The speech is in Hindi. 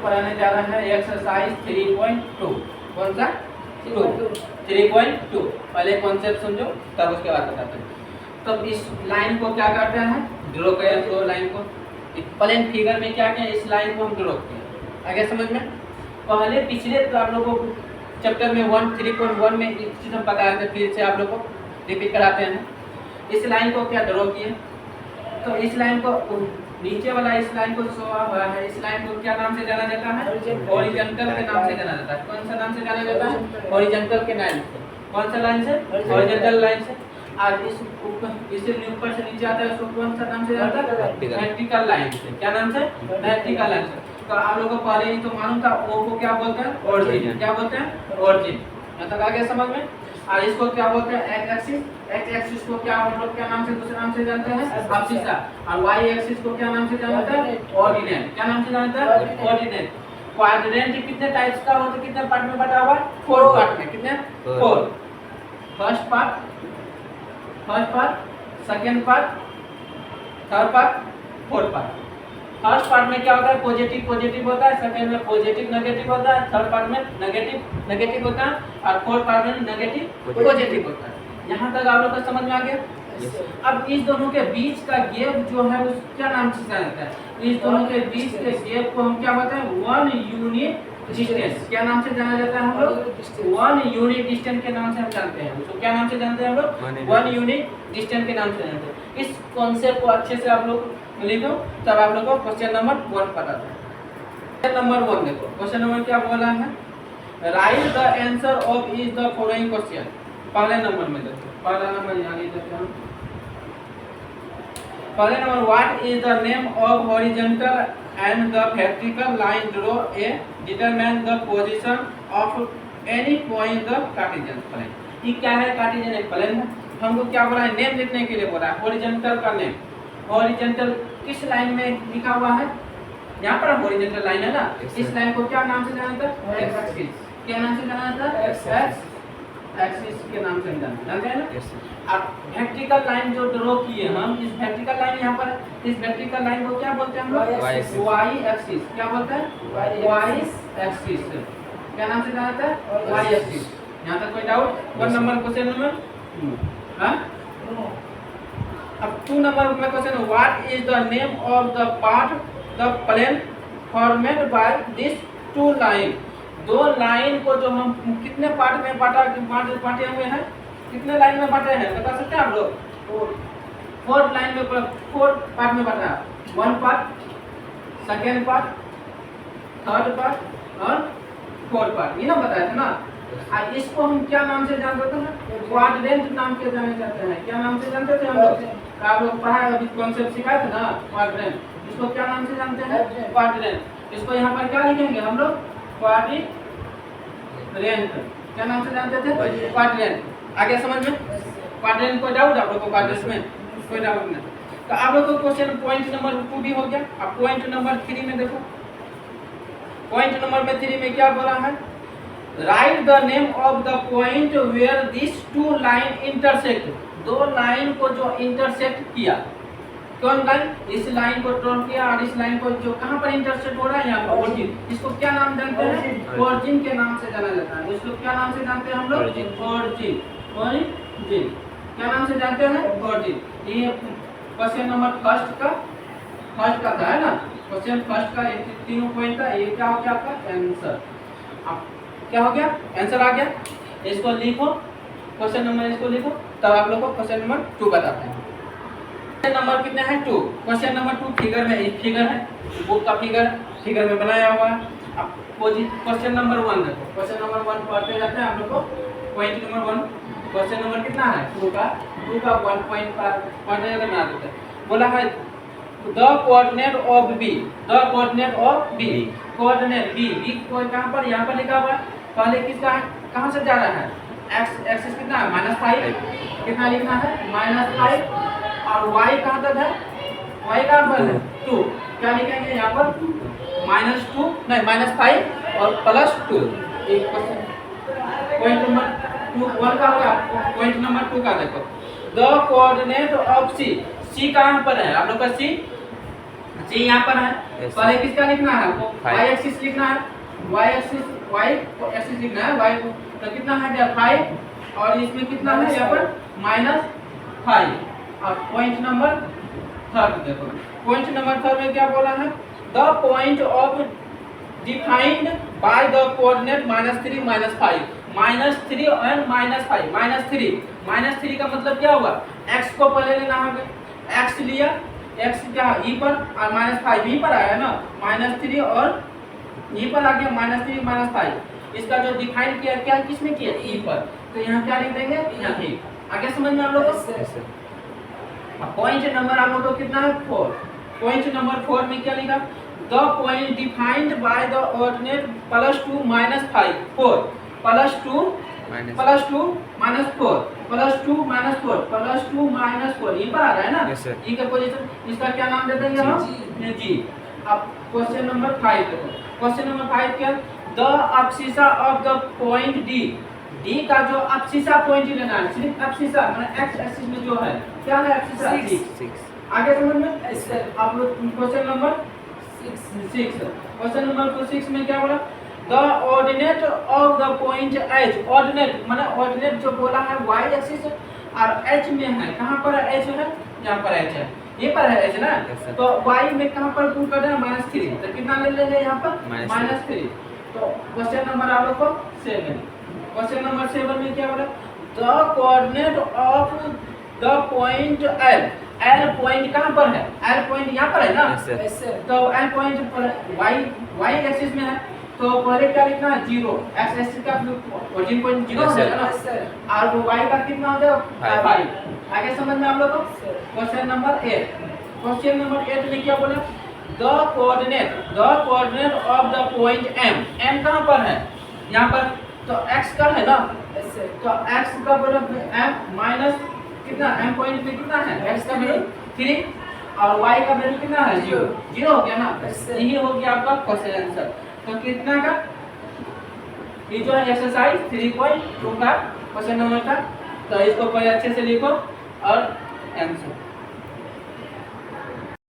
पढ़ाने जा रहा है एक्सरसाइज 3.2। कौन सा? 3.2। पहले कॉन्सेप्ट समझो तब उसके बाद बताते हैं। तो इस लाइन को क्या करते हैं? ड्रॉ करें। तो लाइन को प्लेन फिगर में क्या किया, इस लाइन को हम ड्रॉ किए। आगे समझ में? पहले पिछले तो आप लोगों को चैप्टर में 3.1 में एक चीज हम बताए थे, फिर से आप लोग को रिपीट कराते हैं। इस लाइन को क्या ड्रॉ किए, तो इस लाइन को नीचे वाला इस लाइन को शो हुआ है, इस लाइन को क्या नाम से जाना जाता है? हॉरिजॉन्टल के नाम से जाना जाता है। कौन सा नाम से जाना जाता है? हॉरिजॉन्टल के लाइन से। कौन सा लाइन से? हॉरिजॉन्टल लाइन से। और इस इससे ऊपर से नीचे आता है उसको कौन सा नाम से जाता है? वर्टिकल लाइन से। क्या नाम से? वर्टिकल लाइन से। तो आप लोगों को पहले ही तो मालूम था ओ को क्या बोलते हैं? ऑरिजिन। क्या बोलते हैं? ऑरिजिन। यहाँ तक आ गया समझ में? और इसको क्या बोलते हैं? X axis. एक्स एक्सिस को क्या हम लोग क्या नाम से दूसरे नाम से जानते हैं? अब्सिसा। और वाई एक्सिस को क्या नाम से जानते हैं? ऑर्डिनेट। क्या नाम से जानते हैं? ऑर्डिनेट। क्वाड्रेंट कितने टाइप्स का होता है? कितने पार्ट में बटा हुआ है? 4 पार्ट में। कितने? 4। First part, second part, third part, fourth part. First part में क्या होता है? पॉजिटिव होता है, सेकंड में पॉजिटिव नेगेटिव होता है, थर्ड पार्ट में नेगेटिव होता है, और फोर्थ पार्ट में नेगेटिव पॉजिटिव होता है। यहाँ तक आप लोग को समझ में आ गया? अब इस दोनों के बीच का गैप जो है उस क्या नाम से जाना जाता है? इस दोनों के बीच के गैप को हम क्या बोलते हैं? 1 यूनिट डिस्टेंस। क्या नाम से जाना जाता है हम लोग? 1 यूनिट डिस्टेंस के नाम से हम जानते हैं। उसको क्या नाम से जानते हैं हम लोग? 1 यूनिट डिस्टेंस के नाम से जानते हैं। इस कॉन्सेप्ट को अच्छे से आप लोग लिखो, तब आप लोग को क्वेश्चन नंबर 1 पता है। क्वेश्चन नंबर 1 देखो। क्वेश्चन नंबर क्या बोला है? Write the answer of is the following question. पहले नंबर में देखो, पहला नंबर यहाँ लिख देते हैं। पहले number, what is the name of horizontal and the vertical line draw a determine the position of any point the Cartesian plane. ये क्या है? कार्टेशियन प्लेन है। हमको क्या बोला है? नेम लिखने के लिए बोला है। हॉरिजॉन्टल का नेम। हॉरिजॉन्टल किस लाइन में लिखा हुआ है? यहाँ पर हॉरिजॉन्टल लाइन है ना, इस लाइन को क्या नाम से जाना जाता है? X axis. क्या नाम से जाना जाता है? एक्स एक्सिस के नाम से जानते हैं ना। अब वर्टिकल लाइन जो ड्रॉ किए हम, इस वर्टिकल लाइन यहाँ पर, इस वर्टिकल लाइन को क्या बोलते हैं हम लोग? Y axis. क्या बोलते हैं? Y axis. क्या नाम से जाना जाता है? Y axis. यहाँ तक कोई डाउट? 1 number question number. हाँ, अब 2 नंबर में question, what is the name of the part the plane formed by this 2 line. 2 line को जो हम कितने पार्ट में बांटे हुए हैं? कितने लाइन में बांटे हैं बता सकते हैं आप लोग? 4 लाइन में, 4 पार्ट में बांटा है। 1 part, second part, third part और फोर्थ पार्ट। ये ना बताया था ना। और इसको हम क्या नाम से जानते हैं? क्वाड्रेंट नाम के जाने जाते हैं। क्या नाम से जानते थे हम लोग? आप लोग पढ़ा है, अभी कॉन्सेप्ट सिखाए थे ना, क्वाड्रेंट। इसको क्या नाम से जानते हैं? क्वाड्रेंट। इसको यहाँ पर क्या लिखेंगे हम लोग? क्वाड्रेंट। क्या नाम से जानते थे? क्वाड्रेंट। आगे समझ में? क्वाड्रेंट को डाउट आप लोग को? क्वाड्रेंट में कोई डाउट नहीं। तो आप लोग को क्वेश्चन पॉइंट नंबर 2 भी हो गया। अब पॉइंट नंबर 3 में देखो। पॉइंट नंबर 3 में क्या बोला है? Write the name of the point where this 2 line intersect. 2 line को जो इंटरसेक्ट किया, कौन लाइन? इस लाइन को ड्रॉ किया और इस लाइन को जो कहाँ पर इंटरसेक्ट हो रहा है? यहाँ पर ऑरिजिन। इसको क्या नाम जानते हैं? ऑरिजिन के नाम से जाना जाता है। इसको क्या नाम से जानते हैं हम लोग? ऑरिजिन। ऑरिजिन क्या नाम से जानते हैं? ऑरिजिन। ये क्वेश्चन नंबर फर्स्ट का था, है ना? क्वेश्चन फर्स्ट का 3 पॉइंट था। ये क्या हो गया आपका? आंसर। अब क्या हो गया? आंसर आ गया। इसको लिखो, क्वेश्चन नंबर इसको लिखो, तब आप लोग को क्वेश्चन नंबर 2 बताते हैं। क्वेश्चन नंबर कितने हैं? 2। क्वेश्चन नंबर 2 फिगर में, एक फिगर है, बुक का फिगर में बनाया हुआ है। अब क्वेश्चन नंबर 1 देखो। क्वेश्चन नंबर 1 पढ़ते जाते हैं आप लोग को। पॉइंट नंबर 1, क्वेश्चन नंबर कितना है? 2 का 1 पॉइंट पढ़ते जाते बना देते हैं। बोला है the coordinate of B. The coordinate of B. Coordinate B को कहाँ पर? यहाँ पर लिखा हुआ है। पहले किसका है? कहाँ से जा रहा है? एक्सिस कितना है? -5। कितना लिखना है? -5। और y कहाँ तक है? y कहाँ पर है? 2। क्या लिखेंगे यहाँ पर? -2 नहीं, -5 और +2। एक पॉइंट नंबर 1 का होगा। पॉइंट नंबर 2 का देखो। द कोऑर्डिनेट ऑफ सी। सी कहाँ पर है आप लोग का? सी जी यहाँ पर है। Yes, पहले किसका लिखना है? वो Five. y एक्सिस लिखना है, y एक्सिस लिखना है, y को तो कितना है क्या 5 और इसमें कितना है यहाँ पर -5। अब पॉइंट नंबर थर्ड देखो, पॉइंट नंबर थर्ड में क्या बोला है? The point of defined by the coordinate -3 -5 -3 और -5 -3 का मतलब क्या होगा? x को पहले लेना होगा, x लिया, x क्या e पर और -5 e पर आया ना, -3 और e पर आ गया -3 -5। इसका जो डिफाइन किया क्या किसमें किया? e पर, तो यहाँ क्या लिख देंगे? यहाँ e। आगे समझ में आप लोगों को? अब पॉइंट नंबर आप लोगों को कितना है? 4। पॉइंट नंबर 4 में क्या लिखा? The point defined by the ordinate +2 -5 4 +2 -2 -4 +2 -4 +2 -4 ये पर आ रहा है ना? Yes, sir. ई का पोजीशन, इसका क्या नाम दे देंगे हम? जी। अब क्वेश्चन नंबर 5 देखो, क्वेश्चन नंबर 5 क्या? The abscissa of the point D का जो अब्सिसा पॉइंट लेना है, सिर्फ अब्सिसा मतलब एक्स एक्सिस में जो है क्या है? अब्सिसा 6। आगे समझ में? आप लोग क्वेश्चन नंबर 6 क्वेश्चन नंबर 6 में क्या बोला? The ordinate of the point H, ordinate माने ऑर्डिनेट जो बोला है y एक्सिस और h में है, कहां पर h है? यहां पर h है, ये पर है h ना। तो y में कहां पर पुट कर देना? -3, तो कितना ले लेंगे यहां पर? -3। तो क्वेश्चन नंबर आप लोग को 7, क्वेश्चन नंबर 7 में क्या बोला? The coordinate of the point L point कहां पर है? L पॉइंट यहां पर है ना? तो L पॉइंट पर y एक्सिस में है, तो पहले क्या लिखना है? 0। x एक्सिस का ओरिजिन पॉइंट 0 हो जाएगा ना, और y का कितना हो जाएगा? 5। आगे समझ में आप लोगों को? क्वेश्चन नंबर 8, क्वेश्चन नंबर 8 में क्या बोला? The coordinate of the point M कहां पर है? यहां पर, तो x का है ना, तो x का बराबर m माइनस कितना? m पॉइंट पे कितना है? x का वैल्यू 3 और y का वैल्यू कितना है? 0 हो गया ना। यही हो गया आपका क्वेश्चन आंसर। तो कितना का ये जो है एक्सरसाइज 3.2 का क्वेश्चन नंबर था, तो इसको पहले अच्छे से लिखो और आंसर